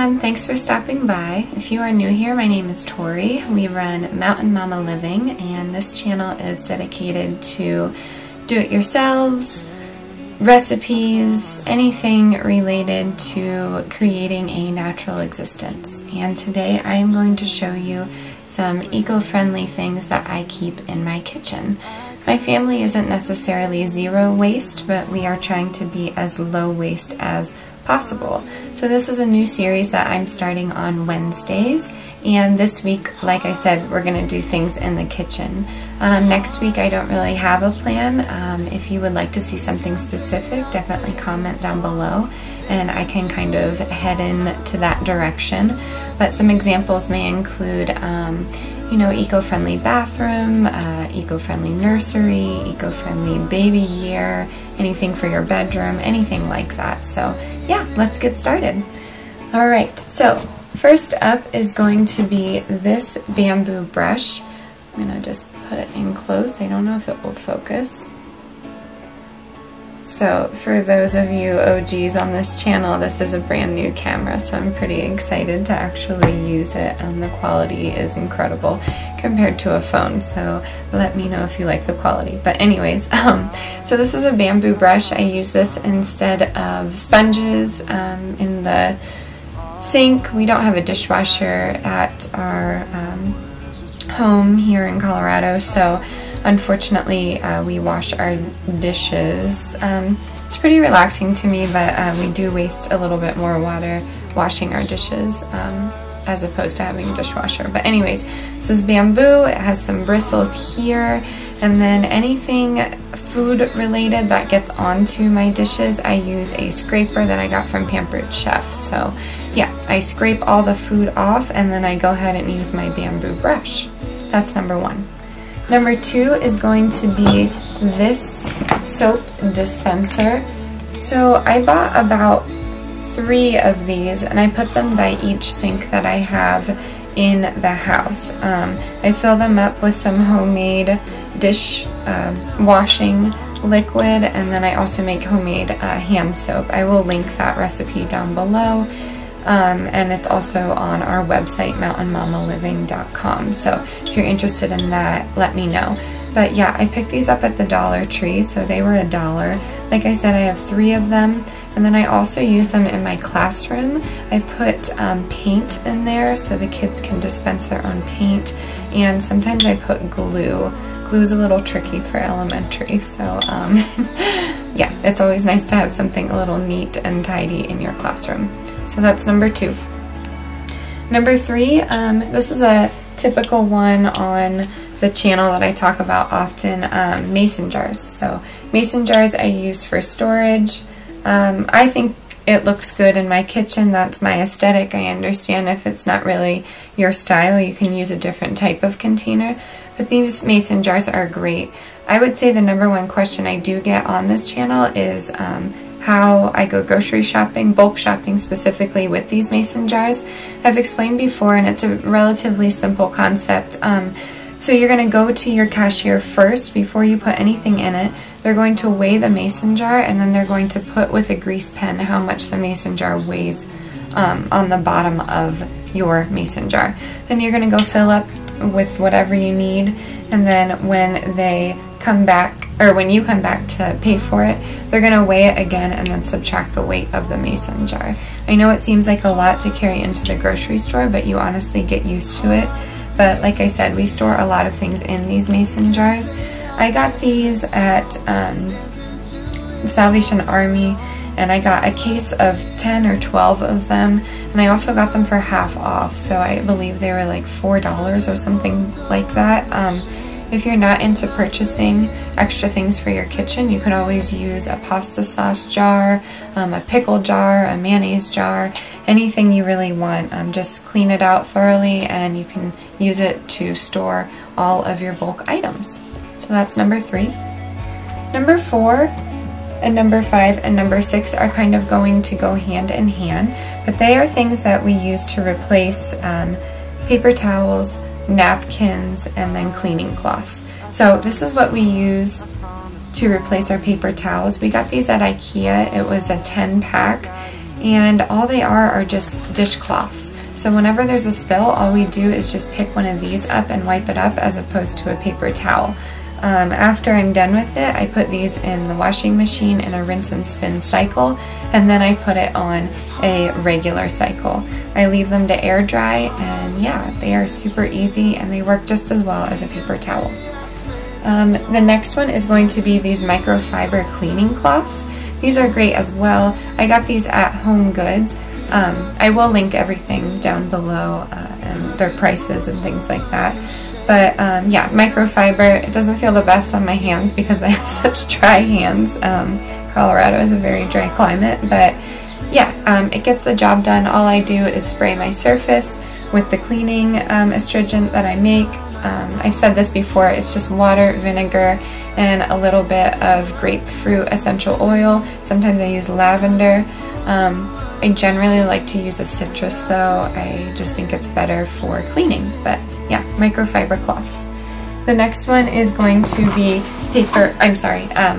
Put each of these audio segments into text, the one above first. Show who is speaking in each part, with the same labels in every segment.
Speaker 1: everyone, thanks for stopping by. If you are new here, my name is Tori. We run Mountain Momma Living, and this channel is dedicated to do-it-yourselves, recipes, anything related to creating a natural existence. And today I am going to show you some eco-friendly things that I keep in my kitchen. My family isn't necessarily zero waste, but we are trying to be as low waste as possible. So this is a new series that I'm starting on Wednesdays, and this week, like I said, we're going to do things in the kitchen. Next week I don't really have a plan. If you would like to see something specific, definitely comment down below and I can kind of head into that direction. But some examples may include you know, eco-friendly bathroom, eco-friendly nursery, eco-friendly baby gear, anything for your bedroom, anything like that. So yeah, let's get started. All right, so first up is going to be this bamboo brush. I'm gonna just put it in close. I don't know if it will focus. So for those of you OGs on this channel, this is a brand new camera, so I'm pretty excited to actually use it. The quality is incredible compared to a phone, so let me know if you like the quality. But anyways, so this is a bamboo brush. I use this instead of sponges in the sink. We don't have a dishwasher at our home here in Colorado, so unfortunately, we wash our dishes. It's pretty relaxing to me, but we do waste a little bit more water washing our dishes as opposed to having a dishwasher. But anyways, this is bamboo. It has some bristles here, and then anything food related that gets onto my dishes, I use a scraper that I got from Pampered Chef. So yeah, I scrape all the food off and then I go ahead and use my bamboo brush. That's number one. Number two is going to be this soap dispenser. So I bought about 3 of these and I put them by each sink that I have in the house. I fill them up with some homemade dish washing liquid, and then I also make homemade hand soap. I will link that recipe down below. And it's also on our website, mountainmommaliving.com. So if you're interested in that, let me know. But yeah, I picked these up at the Dollar Tree, so they were $1. Like I said, I have 3 of them, and then I also use them in my classroom. I put paint in there so the kids can dispense their own paint, and sometimes I put glue. Glue's a little tricky for elementary, so yeah, it's always nice to have something a little neat and tidy in your classroom. So that's number 2. Number 3, this is a typical one on the channel that I talk about often, mason jars. So mason jars I use for storage. I think it looks good in my kitchen. That's my aesthetic. I understand if it's not really your style, you can use a different type of container. But these mason jars are great. I would say the number 1 question I do get on this channel is how I go grocery shopping, bulk shopping specifically with these mason jars. I've explained before, and it's a relatively simple concept. So you're going to go to your cashier first before you put anything in it. They're going to weigh the mason jar, and then they're going to put with a grease pen how much the mason jar weighs on the bottom of your mason jar. Then you're going to go fill up with whatever you need, and then when they come back, or when you come back to pay for it, they're going to weigh it again and then subtract the weight of the mason jar. I know it seems like a lot to carry into the grocery store, but you honestly get used to it. But like I said, we store a lot of things in these mason jars. I got these at Salvation Army, and I got a case of 10 or 12 of them, and I also got them for half off, so I believe they were like $4 or something like that. If you're not into purchasing extra things for your kitchen, you could always use a pasta sauce jar, a pickle jar, a mayonnaise jar, anything you really want. Just clean it out thoroughly and you can use it to store all of your bulk items. So that's number 3. Number 4 and number 5 and number 6 are kind of going to go hand in hand, but they are things that we use to replace paper towels, napkins, and then cleaning cloths. So this is what we use to replace our paper towels. We got these at Ikea. It was a 10 pack, and all they are just dishcloths. So whenever there's a spill, all we do is just pick one of these up and wipe it up as opposed to a paper towel. After I'm done with it, I put these in the washing machine in a rinse and spin cycle, and then I put it on a regular cycle. I leave them to air dry, and yeah, they are super easy and they work just as well as a paper towel. The next one is going to be these microfiber cleaning cloths. These are great as well. I got these at Home Goods. I will link everything down below and their prices and things like that. But yeah, microfiber, it doesn't feel the best on my hands because I have such dry hands. Colorado is a very dry climate, but yeah, it gets the job done. All I do is spray my surface with the cleaning astringent that I make. I've said this before, it's just water, vinegar, and a little bit of grapefruit essential oil. Sometimes I use lavender. I generally like to use a citrus though. I just think it's better for cleaning, but yeah, microfiber cloths. The next one is going to be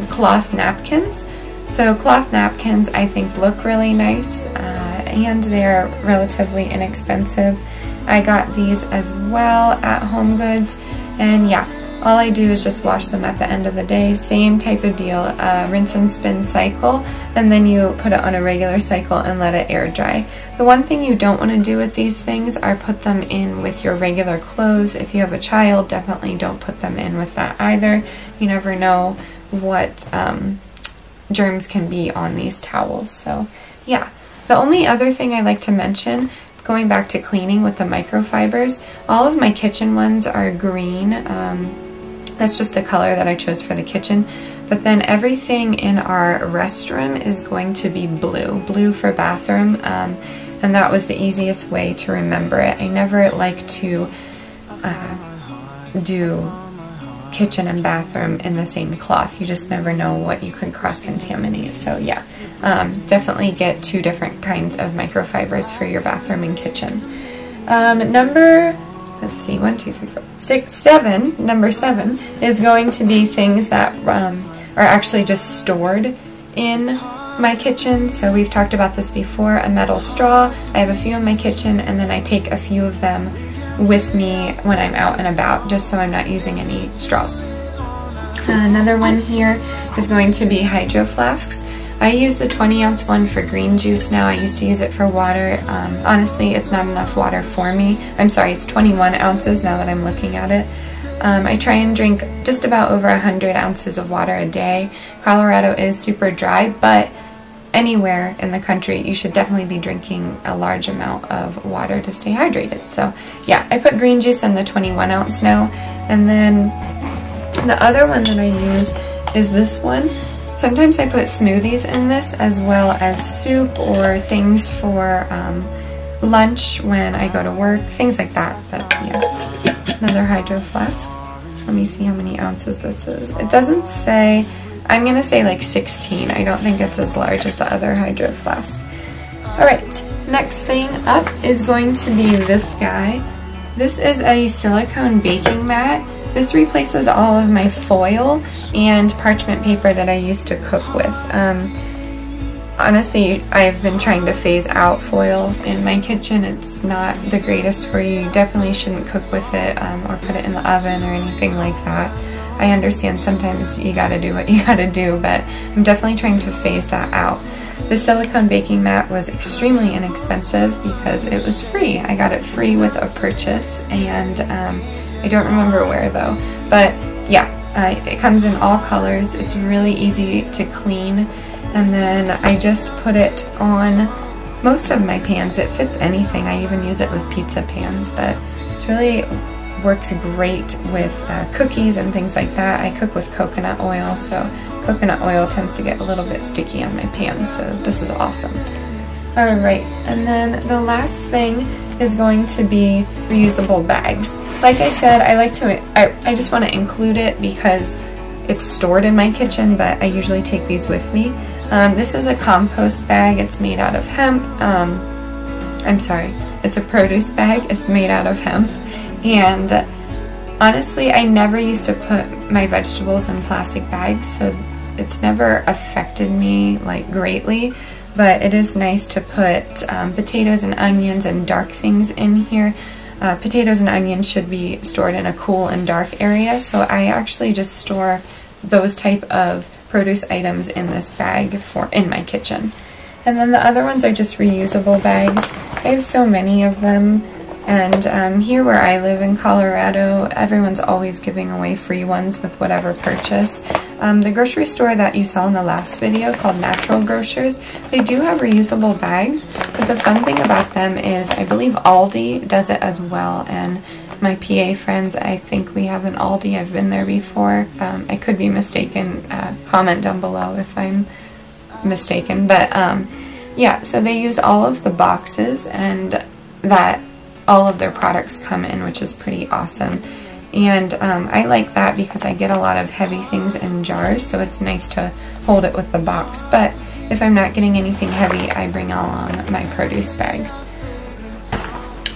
Speaker 1: cloth napkins. So cloth napkins I think look really nice and they're relatively inexpensive. I got these as well at Home Goods, and yeah, all I do is just wash them at the end of the day. Same type of deal, rinse and spin cycle, and then you put it on a regular cycle and let it air dry. The one thing you don't want to do with these things are put them in with your regular clothes. If you have a child, definitely don't put them in with that either. You never know what germs can be on these towels. So yeah, the only other thing I like to mention, going back to cleaning with the microfibers, all of my kitchen ones are green. That's just the color that I chose for the kitchen. But then everything in our restroom is going to be blue. Blue for bathroom. And that was the easiest way to remember it. I never like to do kitchen and bathroom in the same cloth. You just never know what you could cross-contaminate. So yeah, definitely get 2 different kinds of microfibers for your bathroom and kitchen. Let's see, 1, 2, 3, 4, 6, 7. Number 7 is going to be things that are actually just stored in my kitchen. So we've talked about this before. A metal straw. I have a few in my kitchen, and then I take a few of them with me when I'm out and about, just so I'm not using any straws. Another one here is going to be hydro flasks. I use the 20-ounce one for green juice now. I used to use it for water. Honestly, it's not enough water for me. I'm sorry, it's 21 ounces now that I'm looking at it. I try and drink just about over 100 ounces of water a day. Colorado is super dry, but anywhere in the country, you should definitely be drinking a large amount of water to stay hydrated. So yeah, I put green juice in the 21 ounce now. And then the other one that I use is this one. Sometimes I put smoothies in this as well as soup or things for lunch when I go to work, things like that. But yeah, another hydro flask. Let me see how many ounces this is. It doesn't say. I'm gonna say like 16. I don't think it's as large as the other hydro flask. Alright, next thing up is going to be this guy. This is a silicone baking mat. This replaces all of my foil and parchment paper that I used to cook with. Honestly, I've been trying to phase out foil in my kitchen. It's not the greatest for you. You definitely shouldn't cook with it or put it in the oven or anything like that. I understand sometimes you gotta do what you gotta do, but I'm definitely trying to phase that out. The silicone baking mat was extremely inexpensive because it was free. I got it free with a purchase, and I don't remember where though. But yeah, it comes in all colors. It's really easy to clean, and then I just put it on most of my pans. It fits anything. I even use it with pizza pans, but it's really works great with cookies and things like that. I cook with coconut oil, so coconut oil tends to get a little bit sticky on my pan, so this is awesome. Alright, and then the last thing is going to be reusable bags. Like I said, I just want to include it because it's stored in my kitchen, but I usually take these with me. This is a compost bag. It's made out of hemp. I'm sorry, it's a produce bag. It's made out of hemp. And honestly, I never used to put my vegetables in plastic bags, so it's never affected me like greatly. but it is nice to put potatoes and onions and dark things in here. Potatoes and onions should be stored in a cool and dark area, so I actually just store those type of produce items in this bag in my kitchen. And then the other ones are just reusable bags. I have so many of them, and here where I live in Colorado, everyone's always giving away free ones with whatever purchase. The grocery store that you saw in the last video called Natural Grocers, they do have reusable bags, but the fun thing about them is I believe Aldi does it as well, and my PA friends, I think we have an Aldi. I've been there before. I could be mistaken. Comment down below if I'm mistaken, but yeah, so they use all of the boxes and that all of their products come in, which is pretty awesome. And I like that because I get a lot of heavy things in jars, so it's nice to hold it with the box. But if I'm not getting anything heavy, I bring along my produce bags.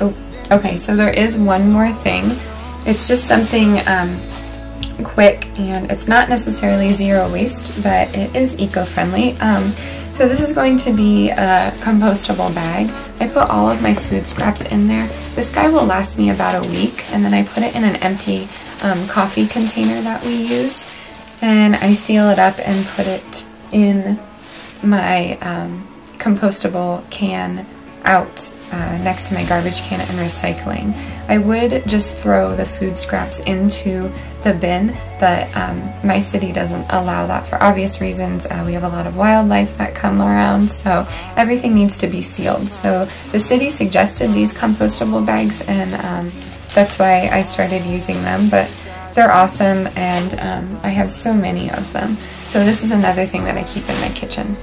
Speaker 1: Oh, okay, so there is one more thing. It's just something quick, and it's not necessarily zero waste, but it is eco-friendly. So this is going to be a compostable bag. I put all of my food scraps in there. This guy will last me about a week, and then I put it in an empty coffee container that we use, and I seal it up and put it in my compostable can out next to my garbage can and recycling. I would just throw the food scraps into the bin, but my city doesn't allow that for obvious reasons. We have a lot of wildlife that come around, so everything needs to be sealed. So the city suggested these compostable bags, and that's why I started using them, but they're awesome, and I have so many of them. So this is another thing that I keep in my kitchen.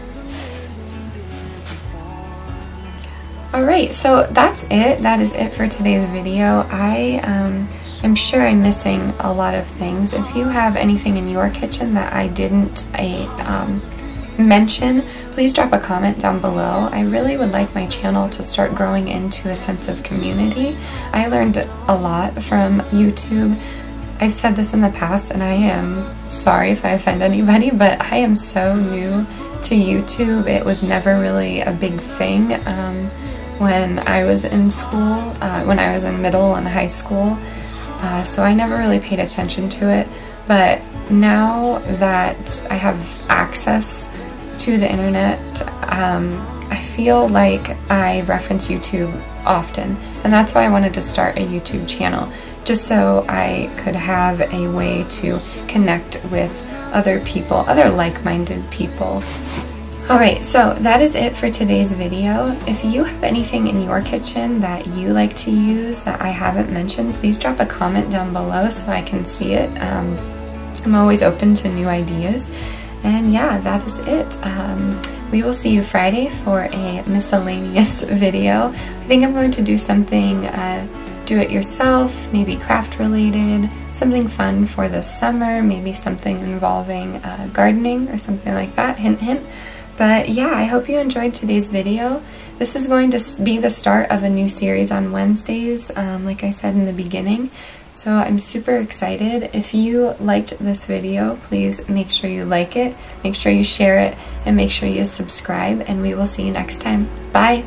Speaker 1: Alright, so that's it. That is it for today's video. I'm sure I'm missing a lot of things. If you have anything in your kitchen that I didn't mention, please drop a comment down below. I really would like my channel to start growing into a sense of community. I learned a lot from YouTube. I've said this in the past, and I am sorry if I offend anybody, but I am so new to YouTube. It was never really a big thing when I was in school, when I was in middle and high school, so I never really paid attention to it. But now that I have access to the internet, I feel like I reference YouTube often, and that's why I wanted to start a YouTube channel, just so I could have a way to connect with other people, other like-minded people. Alright, so that is it for today's video. If you have anything in your kitchen that you like to use that I haven't mentioned, please drop a comment down below so I can see it. I'm always open to new ideas. And yeah, that is it. We will see you Friday for a miscellaneous video. I think I'm going to do something do-it-yourself, maybe craft-related, something fun for the summer, maybe something involving gardening or something like that, hint hint. But yeah, I hope you enjoyed today's video. This is going to be the start of a new series on Wednesdays, like I said in the beginning. So I'm super excited. If you liked this video, please make sure you like it, make sure you share it, and make sure you subscribe, and we will see you next time. Bye!